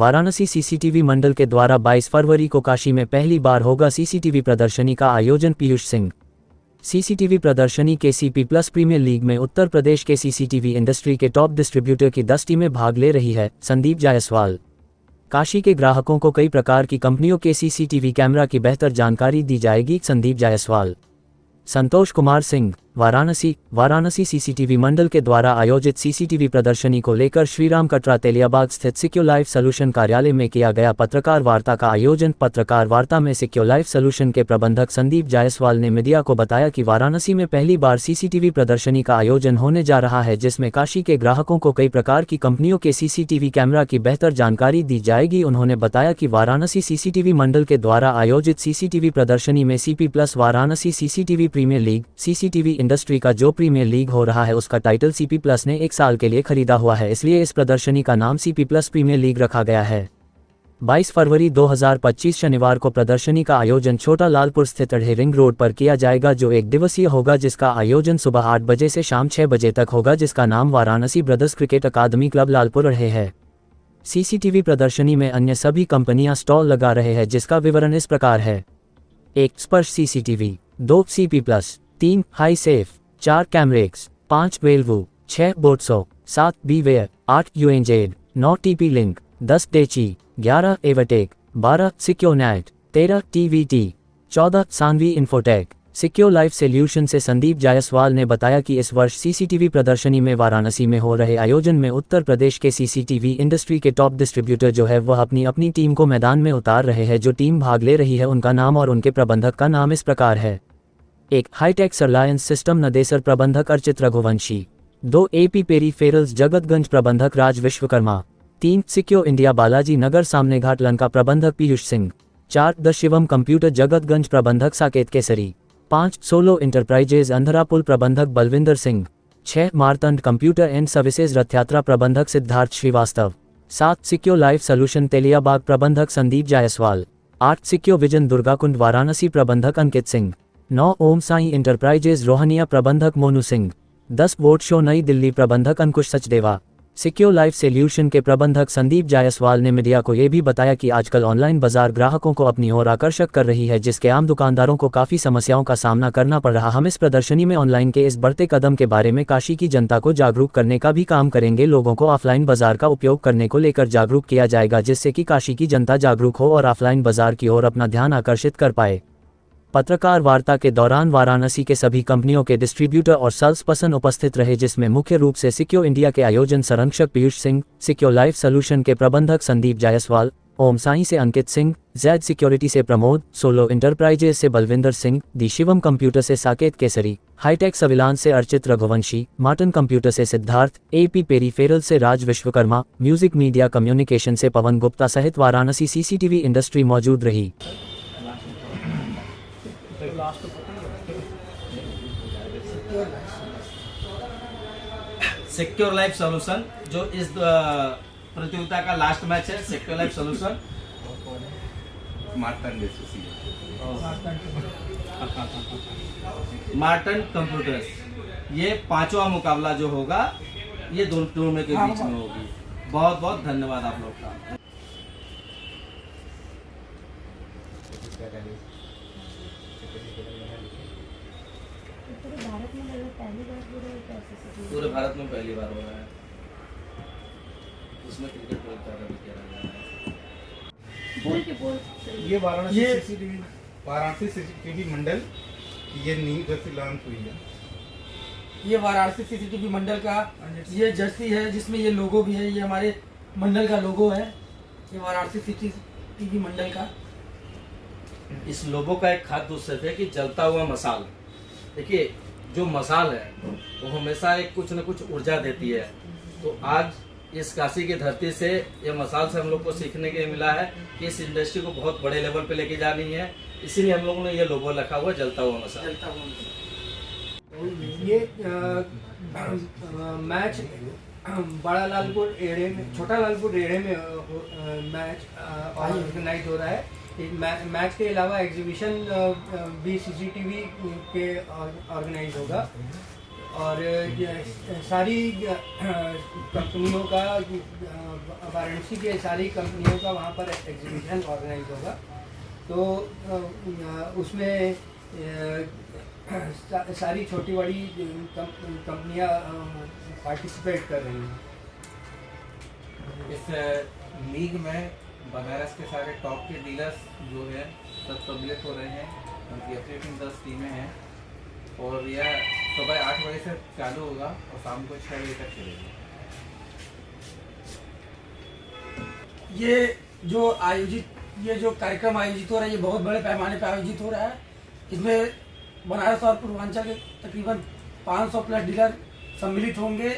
Varanasi CCTV मंडल के द्वारा 22 फरवरी को काशी में पहली बार होगा सीसीटीवी प्रदर्शनी का आयोजन। पीयूष सिंह। सीसीटीवी प्रदर्शनी के सीपी प्लस प्रीमियर लीग में उत्तर प्रदेश के सीसीटीवी इंडस्ट्री के टॉप डिस्ट्रीब्यूटर की 10 टीमें भाग ले रही है। संदीप जायसवाल। काशी के ग्राहकों को कई प्रकार की कंपनियों के सीसीटीवी कैमरा की बेहतर जानकारी दी जाएगी। संदीप जायसवाल। संतोष कुमार सिंह। वाराणसी सीसीटीवी मंडल के द्वारा आयोजित सीसीटीवी प्रदर्शनी को लेकर श्रीराम कटरा तेलियाबाग स्थित सिक्योर लाइफ सॉल्यूशन कार्यालय में किया गया पत्रकार वार्ता का आयोजन। पत्रकार वार्ता में सिक्योर लाइफ सॉल्यूशन के प्रबंधक संदीप जायसवाल ने मीडिया को बताया कि वाराणसी में पहली बार सीसीटीवी प्रदर्शनी का आयोजन होने जा रहा है, जिसमें काशी के ग्राहकों को कई प्रकार की कंपनियों के सीसीटीवी कैमरा की बेहतर जानकारी दी जाएगी। उन्होंने बताया कि वाराणसी सीसीटीवी मंडल के द्वारा आयोजित सीसीटीवी प्रदर्शनी में CP Plus Varanasi CCTV premier league CCTV industry का जो प्रीमियर लीग हो रहा है उसका टाइटल सीपी प्लस ने 1 साल के लिए खरीदा हुआ है, इसलिए इस प्रदर्शनी का नाम सीपी प्लस प्रीमियर लीग रखा गया है। 22 फरवरी 2025 शनिवार को प्रदर्शनी का आयोजन छोटा लालपुर स्थित अढ़े रिंग रोड पर किया जाएगा, जो 1 दिवसीय होगा, जिसका आयोजन सुबह 8 बजे से शाम 6 बजे तक होगा, जिसका नाम वाराणसी ब्रदर्स क्रिकेट अकादमी क्लब लालपुर अढ़े है। सीसीटीवी प्रदर्शनी में अन्य सभी कंपनियां स्टॉल लगा रहे हैं, जिसका विवरण इस प्रकार है। 1 Sparsh CCTV, 2 CP Plus, 3 Hi Safe, 4 Camerex, 5 वेलवू, 6 बोटसो, 7 बीवेयर, 8 UNZ, 9 TP Link, 10 Techie, 11 Evertech, 12 Secure Net, 13 TVT, 14 Sanvi Infotech. Secure life Solution से संदीप जायसवाल ने बताया कि इस वर्ष सीसीटीवी प्रदर्शनी में वाराणसी में हो रहे आयोजन में उत्तर प्रदेश के सीसीटीवी इंडस्ट्री के टॉप डिस्ट्रीब्यूटर जो है वह अपनी अपनी टीम को मैदान में उतार रहे हैं। जो टीम भाग ले रही है उनका नाम और उनके प्रबंधक का नाम इस प्रकार है। 1 हाईटेक सर्लायंस सिस्टम नदेसर प्रबंधक अर्चित रघुवंशी, 2 एपी पेरीफेरल्स जगतगंज प्रबंधक राज विश्वकर्मा, 3 सिक्योर इंडिया बालाजी नगर सामने घाट लंका प्रबंधक पीयूष सिंह, 4 द शिवम कंप्यूटर जगतगंज प्रबंधक साकेत केसरी, 5 सोलो इंटरप्राइजेज अंधरापुल प्रबंधक Balwinder Singh, 6 Martand computer and services Rathyatra प्रबंधक Siddharth Srivastava, 7 secure life solution Teliabagh प्रबंधक संदीप जायसवाल, 8 सिक्योर विजन दुर्गाकुंड वाराणसी प्रबंधक अंकित सिंह, 9 ओम साई इंटरप्राइजेज रोहनिया प्रबंधक मोनू सिंह, 10 वोट शो नई दिल्ली प्रबंधक अंकुश सचदेवा। सिक्योर लाइफ सॉल्यूशन के प्रबंधक संदीप जायसवाल ने मीडिया को यह भी बताया कि आजकल ऑनलाइन बाजार ग्राहकों को अपनी ओर आकर्षक कर रही है, जिसके आम दुकानदारों को काफी समस्याओं का सामना करना पड़ रहा। हम इस प्रदर्शनी में ऑनलाइन के इस बढ़ते कदम के बारे में काशी की जनता को जागरूक करने का भी काम करेंगे। लोगों को ऑफलाइन बाजार का उपयोग करने को लेकर जागरूक किया जाएगा, जिससे कि काशी की जनता जागरूक हो और ऑफलाइन बाजार की ओर अपना ध्यान आकर्षित कर पाए। पत्रकार वार्ता के दौरान वाराणसी के सभी कंपनियों के डिस्ट्रीब्यूटर और सेल्स पर्सन उपस्थित रहे, जिसमें मुख्य रूप से सिक्योर इंडिया के आयोजन संरक्षक Piyush Singh, secure life solution के प्रबंधक संदीप जायसवाल, ओम साई से अंकित सिंह, जैड सिक्योरिटी से प्रमोद, सोलो इंटरप्राइजेज से बलविंदर सिंह, दी शिवम कंप्यूटर से साकेत केसरी, हाईटेक सर्विलांस से अर्चित रघुवंशी, मार्टन कंप्यूटर से सिद्धार्थ, एपी पेरीफेरल से राज विश्वकर्मा, म्यूजिक मीडिया कम्युनिकेशन से पवन गुप्ता सहित वाराणसी सीसीटीवी इंडस्ट्री मौजूद रही। सिक्योर लाइफ सॉल्यूशन जो इस प्रतियोगिता का लास्ट मैच है, secure life solution Marton computers, ये 5वां मुकाबला जो होगा ये दोनों टीमों के बीच में होगी। बहुत बहुत धन्यवाद आप लोग का। पूरे भारत में पहली बार हो रहा है, उसमें क्रिकेट प्रतियोगिता भी किया जा रहा है। ये वाराणसी सीसीटीवी मंडल ये नींव जैसी लॉन्च हुई है। ये वाराणसी सीसीटीवी मंडल का ये जर्सी है, जिसमें ये लोगो भी है। ये हमारे मंडल का लोगो है, ये वाराणसी सीसीटीवी मंडल का। इस लोगों का एक खाद्य उत्सव है कि जलता हुआ मसाल। देखिए जो मसाल है वो हमेशा एक कुछ न कुछ ऊर्जा देती है। तो आज इस काशी की धरती से ये मसाल से हम लोग को सीखने के मिला है कि इस इंडस्ट्री को बहुत बड़े लेवल पे लेके जानी है, इसीलिए हम लोगों ने ये लोगो रखा हुआ जलता हुआ मसाल। ये मैच बड़ा लालपुर एड़े में, छोटा लालपुर एड़े में मैच ऑर्गेनाइज हो रहा है। मैच के अलावा एग्जीबिशन भी सीसीटीवी के ऑर्गेनाइज होगा। और सारी कंपनियों का वाराणसी के सारी कंपनियों का वहाँ पर एग्जीबिशन ऑर्गेनाइज होगा। तो उसमें सारी छोटी बड़ी कंपनियां पार्टिसिपेट कर रही हैं। इस लीग में बनारस के सारे टॉप के डीलर्स जो है सब सम्मिलित हो रहे हैं। उनकी अपनी अपनी 10 टीमें हैं और यह सुबह 8 बजे से चालू होगा और शाम को 6 बजे तक चलेगी। ये जो कार्यक्रम आयोजित हो रहा है ये बहुत बड़े पैमाने पर आयोजित हो रहा है। इसमें बनारस और पूर्वांचल के तकरीबन 500 प्लस डीलर सम्मिलित होंगे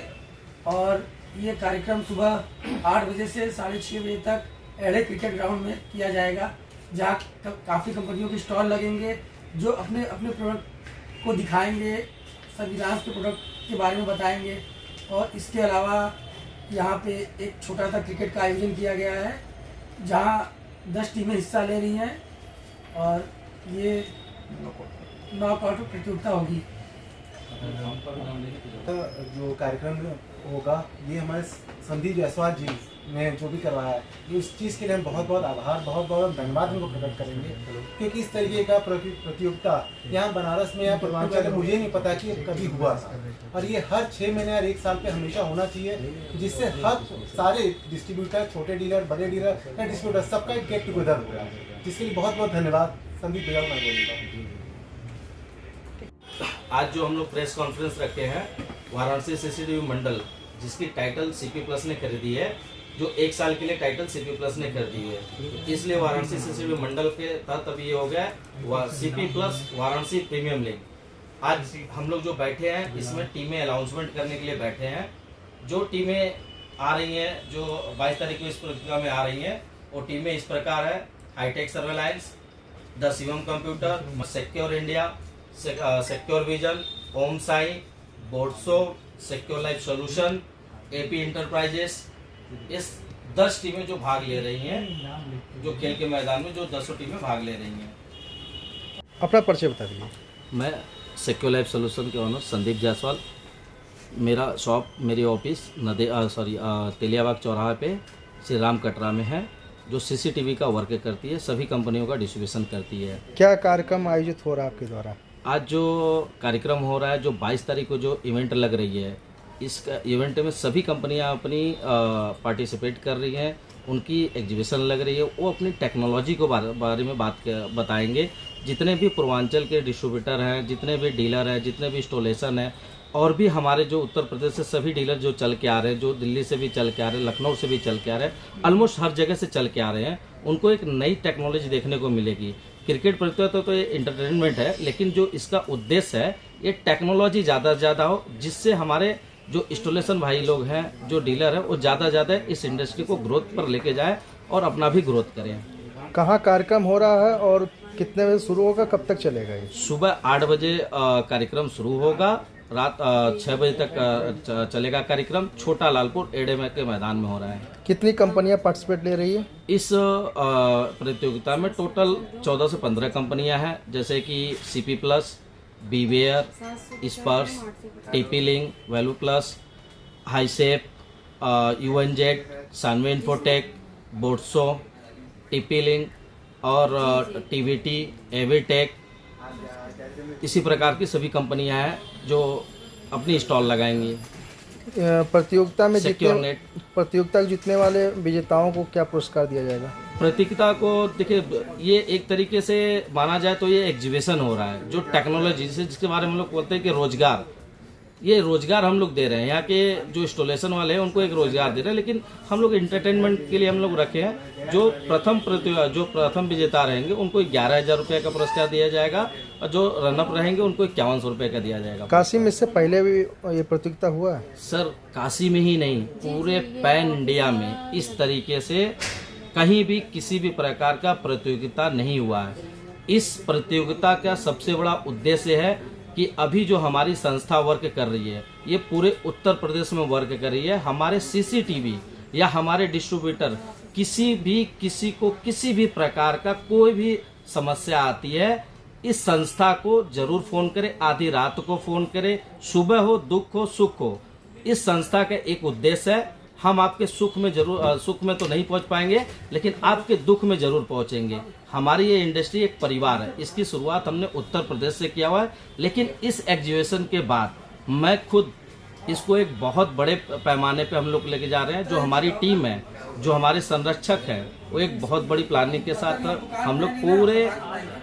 और ये कार्यक्रम सुबह 8 बजे से 6:30 बजे तक एड़े क्रिकेट ग्राउंड में किया जाएगा, जहाँ काफ़ी कंपनियों के स्टॉल लगेंगे जो अपने अपने प्रोडक्ट को दिखाएंगे, संविधान के प्रोडक्ट के बारे में बताएंगे। और इसके अलावा यहाँ पे एक छोटा सा क्रिकेट का आयोजन किया गया है जहाँ 10 टीमें हिस्सा ले रही हैं और ये नॉकआउट प्रतियोगिता होगी। जो कार्यक्रम होगा ये हमारे संदीप जायसवाल जी ने जो भी करवाया है, ये उस चीज़ के लिए हम बहुत बहुत आभार, बहुत बहुत धन्यवाद उनको प्रकट करेंगे, क्योंकि इस तरीके का प्रतियोगिता यहाँ बनारस में या पूर्वांचल में मुझे नहीं पता कि कभी हुआ था। और ये हर 6 महीने और 1 साल पे हमेशा होना चाहिए, जिससे हर सारे डिस्ट्रीब्यूटर, छोटे डीलर, बड़े डीलर या डिस्ट्रीब्यूटर सबका एक गेट टुगेदर होगा, जिसके लिए बहुत बहुत धन्यवाद संदीप भैया को मैं बोलूँगा। आज जो हम लोग प्रेस कॉन्फ्रेंस रखे हैं वाराणसी सीसीटीवी मंडल, जिसकी टाइटल सीपी प्लस ने खरीदी है, जो 1 साल के लिए टाइटल सीपी प्लस ने खरीदी है, इसलिए वाराणसी सीसीटीवी मंडल के तहत अब ये हो गया CP Plus Varanasi premium league. आज हम लोग जो बैठे हैं इसमें टीमें अनाउंसमेंट करने के लिए बैठे हैं। जो टीमें आ रही हैं, जो 22 तारीख को इस प्रतियोगिता में आ रही हैं, वो टीमें इस प्रकार है: hitech surveillance, the Shivam computer, secure India, secure vision, Om Sai, बोर्डसो, secure life solution, A P enterprises. इस 10 टीमें जो भाग ले रही हैं, जो खेल के मैदान में जो 10 टीमें भाग ले रही हैं। अपना परिचय बता दीजिए। मैं सिक्योर लाइफ सॉल्यूशन के ऑनर संदीप जायसवाल। मेरा शॉप, मेरी ऑफिस तेलियाबाग चौराहे पे श्री राम कटरा में है, जो सीसीटीवी का वर्क करती है, सभी कंपनियों का डिस्ट्रीब्यूशन करती है। क्या कार्यक्रम आयोजित हो रहा है आपके द्वारा? आज जो कार्यक्रम हो रहा है, जो 22 तारीख को जो इवेंट लग रही है, इस इवेंट में सभी कंपनियां अपनी पार्टिसिपेट कर रही हैं, उनकी एग्जीबिशन लग रही है। वो अपनी टेक्नोलॉजी को बारे में बताएंगे। जितने भी पूर्वांचल के डिस्ट्रीब्यूटर हैं, जितने भी डीलर हैं, जितने भी इंस्टॉलेशन हैं, और भी हमारे जो उत्तर प्रदेश से सभी डीलर जो चल के आ रहे हैं, जो दिल्ली से भी चल के आ रहे हैं, लखनऊ से भी चल के आ रहे हैं, ऑलमोस्ट हर जगह से चल के आ रहे हैं, उनको एक नई टेक्नोलॉजी देखने को मिलेगी। क्रिकेट प्रतियोगिता तो ये इंटरटेनमेंट है, लेकिन जो इसका उद्देश्य है ये टेक्नोलॉजी ज़्यादा से ज़्यादा हो, जिससे हमारे जो इंस्टॉलेशन भाई लोग हैं, जो डीलर हैं, वो ज़्यादा ज़्यादा इस इंडस्ट्री को ग्रोथ पर लेके जाए और अपना भी ग्रोथ करें। कहाँ कार्यक्रम हो रहा है और कितने बजे शुरू होगा, कब तक चलेगा ये? सुबह 8 बजे कार्यक्रम शुरू होगा, रात 6 बजे तक चलेगा कार्यक्रम। छोटा लालपुर एड़े के मैदान में हो रहा है। कितनी कंपनियां पार्टिसिपेट ले रही है? इस प्रतियोगिता में टोटल 14 से 15 कंपनियां हैं, जैसे कि सीपी प्लस, बीवेयर, Sparsh, T P link, value plus, हाईसेप, यूएनजेड, सानवे इन्फोटेक, बोर्डसो, टीपी लिंक और टीवीटी, एवीटेक, इसी प्रकार की सभी कंपनियां हैं जो अपनी स्टॉल लगाएंगी। प्रतियोगिता में सिक्योरनेट जीतने वाले विजेताओं को क्या पुरस्कार दिया जाएगा? प्रतियोगिता को देखिए, ये एक तरीके से माना जाए तो ये एग्जीबिशन हो रहा है, जो टेक्नोलॉजी जिसके बारे में हम लोग बोलते हैं कि रोजगार, ये रोजगार हम लोग दे रहे हैं। यहाँ के जो इंस्टॉलेशन वाले हैं उनको एक रोजगार दे रहे हैं, लेकिन हम लोग इंटरटेनमेंट के लिए हम लोग रखे हैं। जो प्रथम विजेता रहेंगे उनको 11,000 रुपये का पुरस्कार दिया जाएगा और जो रनअप रहेंगे उनको 5100 रुपये का दिया जाएगा। काशी में इससे पहले भी ये प्रतियोगिता हुआ है? सर, काशी में ही नहीं, पूरे पैन इंडिया में इस तरीके से कहीं भी किसी भी प्रकार का प्रतियोगिता नहीं हुआ है। इस प्रतियोगिता का सबसे बड़ा उद्देश्य है कि अभी जो हमारी संस्था वर्क कर रही है, ये पूरे उत्तर प्रदेश में वर्क कर रही है। हमारे सीसीटीवी या हमारे डिस्ट्रीब्यूटर किसी को किसी भी प्रकार का कोई भी समस्या आती है इस संस्था को जरूर फोन करें, आधी रात को फोन करें, सुबह हो, दुख हो, सुख हो। इस संस्था का एक उद्देश्य है, हम आपके सुख में जरूर सुख में तो नहीं पहुंच पाएंगे, लेकिन आपके दुख में जरूर पहुंचेंगे। हमारी ये इंडस्ट्री एक परिवार है। इसकी शुरुआत हमने उत्तर प्रदेश से किया हुआ है, लेकिन इस एग्जीबिशन के बाद मैं खुद इसको एक बहुत बड़े पैमाने पे हम लोग लेके जा रहे हैं। जो हमारी टीम है, जो हमारे संरक्षक हैं, वो एक बहुत बड़ी प्लानिंग के साथ हम लोग पूरे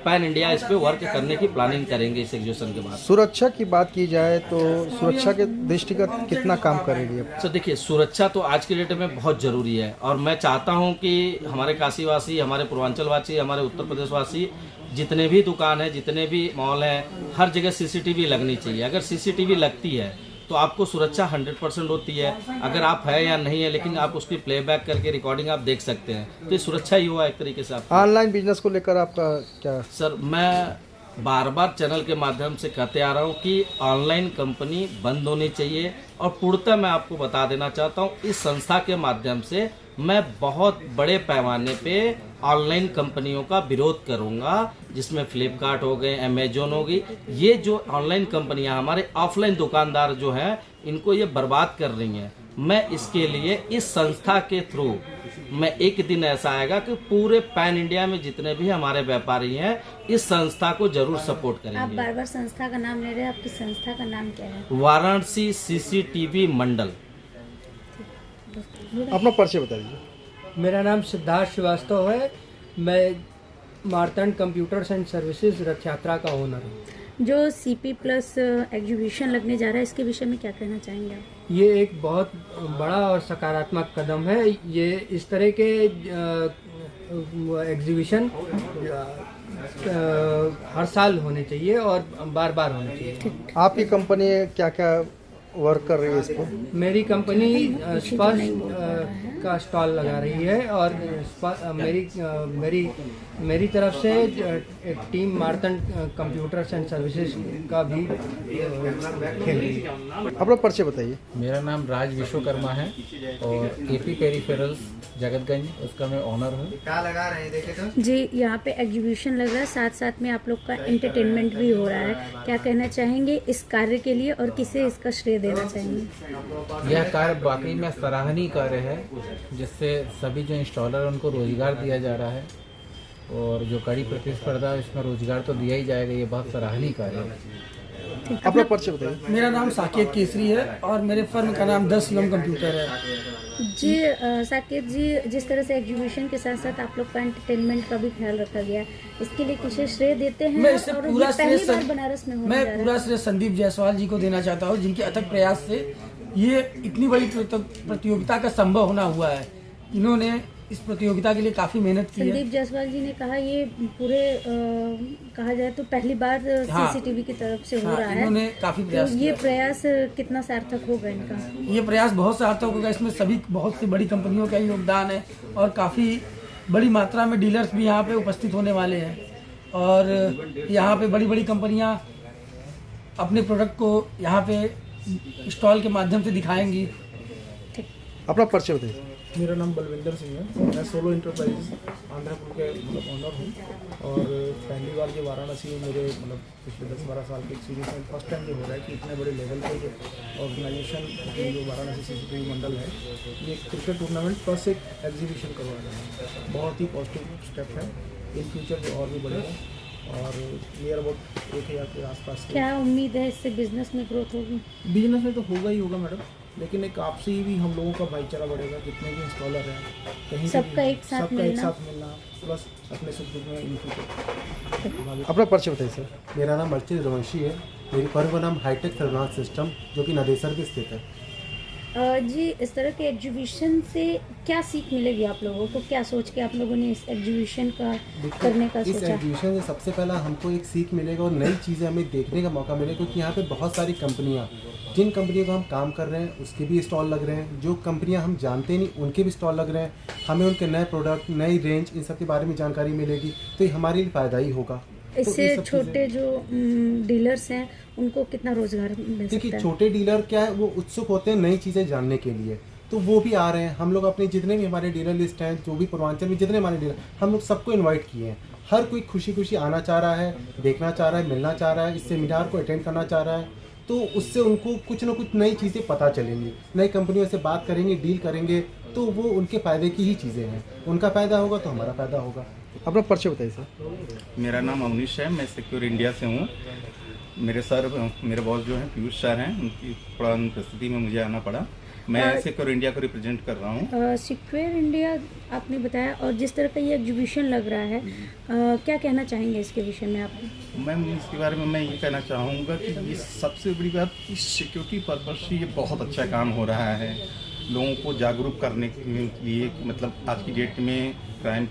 पैन इंडिया इस पे वर्क करने की प्लानिंग करेंगे इस एग्जीबिशन के बाद। सुरक्षा की बात की जाए तो सुरक्षा के दृष्टिगत कितना काम करेगी? तो देखिए, सुरक्षा तो आज के डेट में बहुत जरूरी है, और मैं चाहता हूं कि हमारे काशीवासी, हमारे पूर्वांचल वासी, हमारे उत्तर प्रदेश वासी, जितने भी दुकान है, जितने भी मॉल हैं, हर जगह सीसीटीवी लगनी चाहिए। अगर सीसीटीवी लगती है तो आपको सुरक्षा 100% होती है। अगर आप है या नहीं है, लेकिन आप उसकी प्लेबैक करके रिकॉर्डिंग आप देख सकते हैं, तो ये सुरक्षा ही हुआ एक तरीके से। आप ऑनलाइन बिजनेस को लेकर आपका क्या? सर, मैं बार बार चैनल के माध्यम से कहते आ रहा हूँ कि ऑनलाइन कंपनी बंद होनी चाहिए, और पूर्णतः मैं आपको बता देना चाहता हूँ, इस संस्था के माध्यम से मैं बहुत बड़े पैमाने पे ऑनलाइन कंपनियों का विरोध करूंगा, जिसमें फ्लिपकार्ट हो गए, अमेजोन होगी। ये जो ऑनलाइन कंपनियां हमारे ऑफलाइन दुकानदार जो हैं, इनको ये बर्बाद कर रही हैं। मैं इसके लिए इस संस्था के थ्रू मैं एक दिन ऐसा आएगा कि पूरे पैन इंडिया में जितने भी हमारे व्यापारी हैं, इस संस्था को जरूर सपोर्ट आप करेंगे। बार बार संस्था का नाम ले रहे हैं, आपकी संस्था का नाम क्या है? वाराणसी सीसीटीवी मंडल। अपना परिचय बता दीजिए। मेरा नाम सिद्धार्थ श्रीवास्तव है। मैं मार्तंड कंप्यूटर्स एंड सर्विसेज रथ यात्रा का ओनर हूँ। जो CP प्लस एग्जीबिशन लगने जा रहा है, इसके विषय में क्या कहना चाहेंगे आप? ये एक बहुत बड़ा और सकारात्मक कदम है। ये इस तरह के एग्जीबिशन हर साल होने चाहिए और बार बार होने चाहिए। आपकी कंपनी क्या क्या वर्क कर रही है इसको? मेरी कंपनी स्पर्श का स्टॉल लगा रही है, और मेरी तरफ से एक team Martand computers and services का भी खेल रही है। अपना परिचय बताइए। मेरा नाम राज विश्वकर्मा है और AP पेरिफेरल्स जगतगंज, उसका मैं ऑनर हूँ। जी, यहाँ पे एग्जीबिशन लग रहा है, साथ साथ में आप लोग का एंटरटेनमेंट भी हो रहा है। क्या कहना चाहेंगे इस कार्य के लिए, और किसे इसका श्रेय देना चाहेंगे? यह कार्य वाकई में सराहनीय कार्य है, जिससे सभी जो इंस्टॉलर उनको रोजगार दिया जा रहा है, और जो कड़ी प्रतिस्पर्धा इसमें रोजगार तो दिया ही जाएगा। ये बहुत सराहनीय कार्य है। अपना परिचय बताइए। मेरा नाम साकेत केसरी है और मेरे फर्म का नाम 10 शिवम कंप्यूटर है। जी साकेत जी, जिस तरह से एग्जीबिशन के साथ साथ आप लोग का एंटरटेनमेंट का भी ख्याल रखा गया, इसके लिए किसे श्रेय देते हैं? मैं इससे और पूरा ये पहली श्रेय बार बनारस में होने मैं जा रहा है। पूरा श्रेय संदीप जायसवाल जी को देना चाहता हूँ, जिनके अथक प्रयास से ये इतनी बड़ी प्रतियोगिता का संभव होना हुआ है। इन्होंने इस प्रतियोगिता के लिए काफी मेहनत की है। संदीप जायसवाल जी ने कहा ये पूरे कहा जाए तो पहली बार CCTV की तरफ से हो रहा है। इन्होंने काफी प्रयास तो ये किया। प्रयास कितना सार्थक होगा इनका? ये प्रयास बहुत सार्थक होगा। इसमें सभी बहुत सी बड़ी कंपनियों का योगदान है, और काफी बड़ी मात्रा में डीलर्स भी यहाँ पे उपस्थित होने वाले हैं, और यहाँ पे बड़ी बड़ी कंपनियाँ अपने प्रोडक्ट को यहाँ पे स्टॉल के माध्यम से दिखाएंगी। अपना परिचय बताइए। मेरा नाम बलविंदर सिंह है। मैं सोलो इंटरप्राइज आंध्रपुर के ऑनर हूँ, और पहली बार जो वाराणसी में मेरे पिछले 10-12 साल के एक्सपीरियंस में फर्स्ट टाइम जो हो रहा है कि इतने बड़े लेवल पे जो ऑर्गेनाइजेशन जो वाराणसी CCTV मंडल है, ये क्रिकेट टूर्नामेंट प्लस एक एग्जीबिशन करवा रहे हैं। बहुत ही पॉजिटिव स्टेप है। इन फ्यूचर जो और भी बढ़ेगा, और नियर अबाउट 1000 के आसपास। क्या उम्मीद है इससे बिजनेस में ग्रोथ होगी? बिजनेस में तो होगा ही होगा मैडम, लेकिन एक आपसी भी हम लोगों का भाईचारा बढ़ेगा। जितने भी इंस्टॉलर हैं, कहीं सबका एक साथ मिलना, प्लस अपने सुख दुख में इन फ्यूचर। अपना परिचय बताइए सर। मेरा नाम अर्चित रवंशी है। मेरी फर्म का नाम हाईटेक फाइनेंस सिस्टम, जो कि नदेसर में स्थित है। जी, इस तरह के एग्जीबिशन से क्या सीख मिलेगी आप लोगों को? क्या सोच के आप लोगों ने इस एग्जीबिशन का करने का इस सोचा? एग्जीबिशन से सबसे पहला हमको एक सीख मिलेगा और नई चीज़ें हमें देखने का मौका मिलेगा, क्योंकि यहाँ पे बहुत सारी कंपनियाँ, जिन कंपनियों का हम काम कर रहे हैं उसके भी स्टॉल लग रहे हैं, जो कंपनियाँ हम जानते नहीं उनके भी स्टॉल लग रहे हैं। हमें उनके नए प्रोडक्ट, नई रेंज, इन सब के बारे में जानकारी मिलेगी, तो ये हमारे लिए फ़ायदा ही होगा। इससे छोटे जो डीलर्स हैं उनको कितना रोजगार मिल सकता देखिए, है? छोटे डीलर क्या है, वो उत्सुक होते हैं नई चीज़ें जानने के लिए, तो वो भी आ रहे हैं। हम लोग अपने जितने भी हमारे डीलर लिस्ट हैं, जो भी पूर्वांचल में जितने हमारे डीलर, हम लोग सबको इनवाइट किए हैं। हर कोई खुशी खुशी आना चाह रहा है, देखना चाह रहा है, मिलना चाह रहा है, इस सेमिनार को अटेंड करना चाह रहा है। तो उससे उनको कुछ ना कुछ नई चीज़ें पता चलेंगी, नई कंपनियों से बात करेंगे, डील करेंगे, तो वो उनके फ़ायदे की ही चीज़ें हैं। उनका फ़ायदा होगा तो हमारा फ़ायदा होगा। अपना परिचय बताइए सर। मेरा नाम अवनीश है, मैं सिक्योर इंडिया से हूँ। मेरे बॉस जो हैं पीयूष सर हैं, उनकी थोड़ा अनुपस्थिति में मुझे आना पड़ा। मैं सिक्योर इंडिया को रिप्रेजेंट कर रहा हूँ। सिक्योर इंडिया आपने बताया, और जिस तरह का ये एग्जीबिशन लग रहा है, क्या कहना चाहेंगे इसके विषय में आप? मैम, इसके बारे में मैं ये कहना चाहूँगा कि ये सबसे बड़ी बात, इस सिक्योरिटी पर्पज से ये बहुत अच्छा काम हो रहा है। लोगों को जागरूक करने के लिए, मतलब आज की डेट में क्राइम